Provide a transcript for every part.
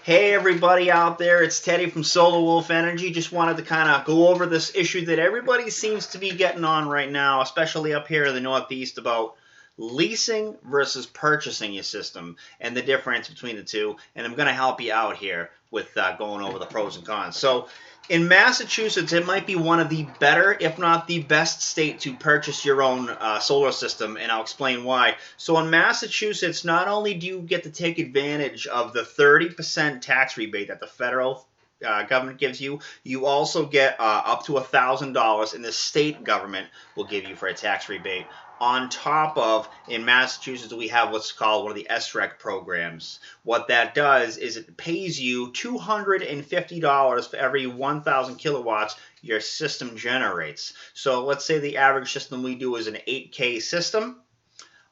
Hey everybody out there, it's Teddy from Solar Wolf Energy. Just wanted to kind of go over this issue that everybody seems to be getting on right now, especially up here in the Northeast, about leasing versus purchasing your system and the difference between the two. And I'm going to help you out here with going over the pros and cons. So in Massachusetts, it might be one of the better, if not the best state to purchase your own solar system, and I'll explain why. So in Massachusetts, not only do you get to take advantage of the 30% tax rebate that the federal government gives you, you also get up to $1,000 in the state government will give you for a tax rebate. On top of, in Massachusetts, we have what's called one of the SREC programs. What that does is it pays you $250 for every 1,000 kilowatts your system generates. So let's say the average system we do is an 8K system.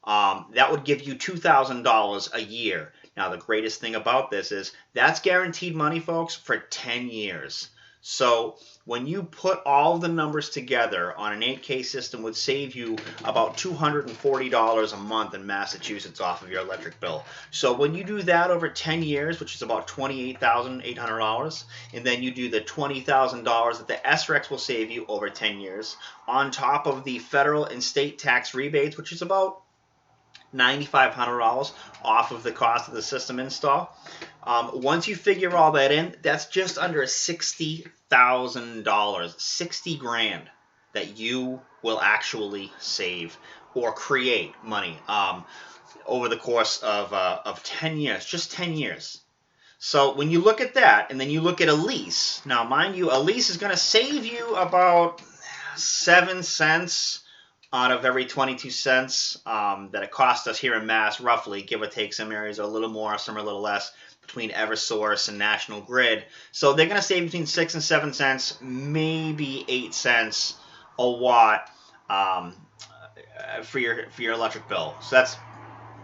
That would give you $2,000 a year. Now, the greatest thing about this is that's guaranteed money, folks, for 10 years. So when you put all the numbers together on an 8K system, would save you about $240 a month in Massachusetts off of your electric bill. So when you do that over 10 years, which is about $28,800, and then you do the $20,000 that the SRECs will save you over 10 years, on top of the federal and state tax rebates, which is about $9,500 off of the cost of the system install. Once you figure all that in, that's just under $60,000, 60 grand that you will actually save or create money over the course of 10 years, just 10 years. So when you look at that, and then you look at a lease, now mind you, a lease is going to save you about 7 cents out of every 22 cents that it costs us here in Mass, roughly, give or take. Some areas are a little more, some are a little less, between Eversource and National Grid. So they're going to save between 6 and 7 cents, maybe 8 cents a watt for your electric bill. So that's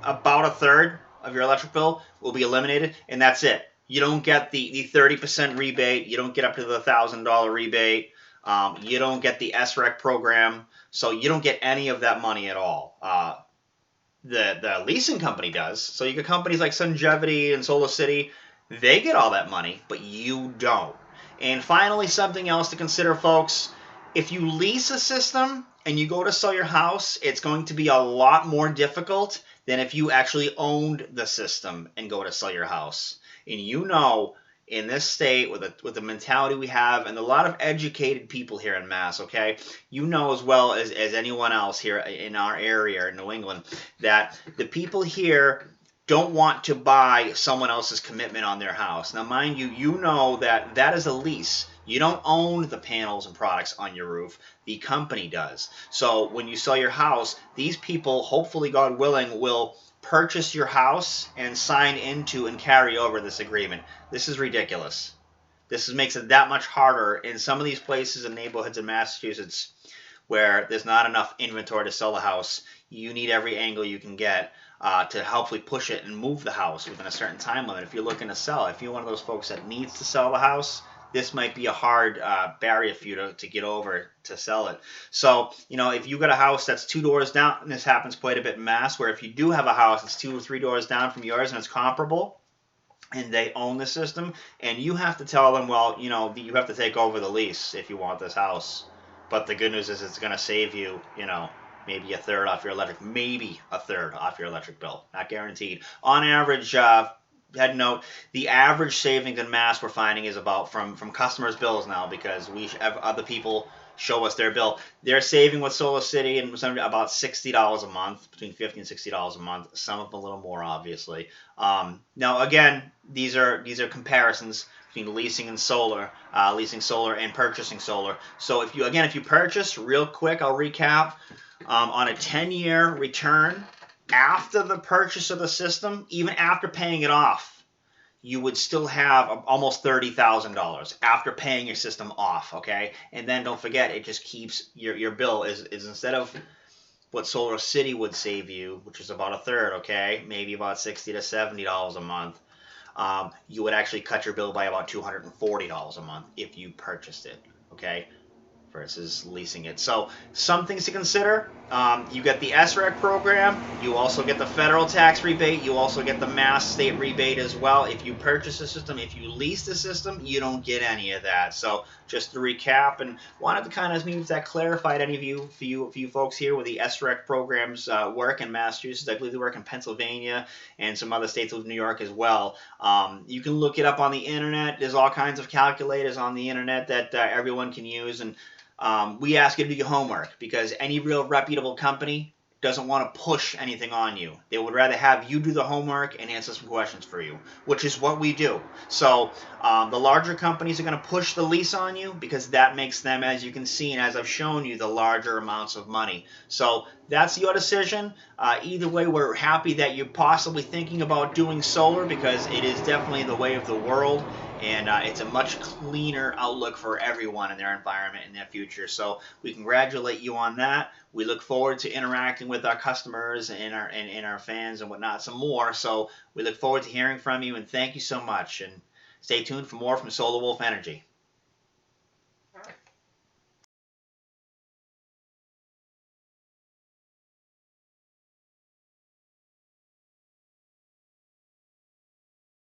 about a third of your electric bill will be eliminated, and that's it. You don't get the 30% rebate. You don't get up to the $1,000 rebate. You don't get the SREC program. So you don't get any of that money at all. The leasing company does. So you get companies like Sungevity and Solar City. They get all that money, but you don't. And finally, something else to consider, folks. If you lease a system and you go to sell your house, it's going to be a lot more difficult than if you actually owned the system and go to sell your house. And you know, in this state, with the mentality we have, and a lot of educated people here in Mass, okay, you know as well as anyone else here in our area in New England, that the people here don't want to buy someone else's commitment on their house. Now, mind you, you know that that is a lease. You don't own the panels and products on your roof. The company does. So when you sell your house, these people, hopefully, God willing, will purchase your house and sign into and carry over this agreement. This is ridiculous. This makes it that much harder in some of these places and neighborhoods in Massachusetts where there's not enough inventory to sell a house. You need every angle you can get to hopefully push it and move the house within a certain time limit. If you're looking to sell, if you're one of those folks that needs to sell the house, this might be a hard barrier for you to get over to sell it. So, you know, if you got a house that's 2 doors down, and this happens quite a bit in Mass, where if you do have a house that's 2 or 3 doors down from yours and it's comparable, and they own the system, and you have to tell them, well, you know, you have to take over the lease if you want this house. But the good news is it's going to save you, you know, maybe a third off your electric, maybe a third off your electric bill. Not guaranteed. On average, head note, the average savings in Mass we're finding is about from customers' bills now, because we have other people show us their bill. They're saving with Solar City and about $60 a month, between $50 and $60 a month. Some of them a little more, obviously. Now, again, these are comparisons between leasing solar and purchasing solar. So if you purchase, real quick, I'll recap, on a 10-year return, after the purchase of the system, even after paying it off, you would still have almost $30,000 after paying your system off, okay? And then don't forget, it just keeps your bill is instead of what Solar City would save you, which is about a third, okay, maybe about $60 to $70 a month, you would actually cut your bill by about $240 a month if you purchased it, okay? versus leasing it. So some things to consider. You get the SREC program. You also get the federal tax rebate. You also get the Mass state rebate as well. If you purchase the system, if you lease the system, you don't get any of that. So just to recap, and wanted to kind of maybe that clarified any of you, for you folks here, where the SREC programs work in Massachusetts. I believe they work in Pennsylvania and some other states of New York as well. You can look it up on the internet. There's all kinds of calculators on the internet that everyone can use, and we ask you to do your homework, because any real reputable company doesn't want to push anything on you. They would rather have you do the homework and answer some questions for you, which is what we do. So the larger companies are going to push the lease on you, because that makes them, as you can see and as I've shown you, the larger amounts of money. So that's your decision. Either way, we're happy that you're possibly thinking about doing solar, because it is definitely the way of the world, and it's a much cleaner outlook for everyone in their environment in their future. So we congratulate you on that. We look forward to interacting with our customers and our fans and whatnot some more. So we look forward to hearing from you, and thank you so much. And stay tuned for more from Solar Wolf Energy.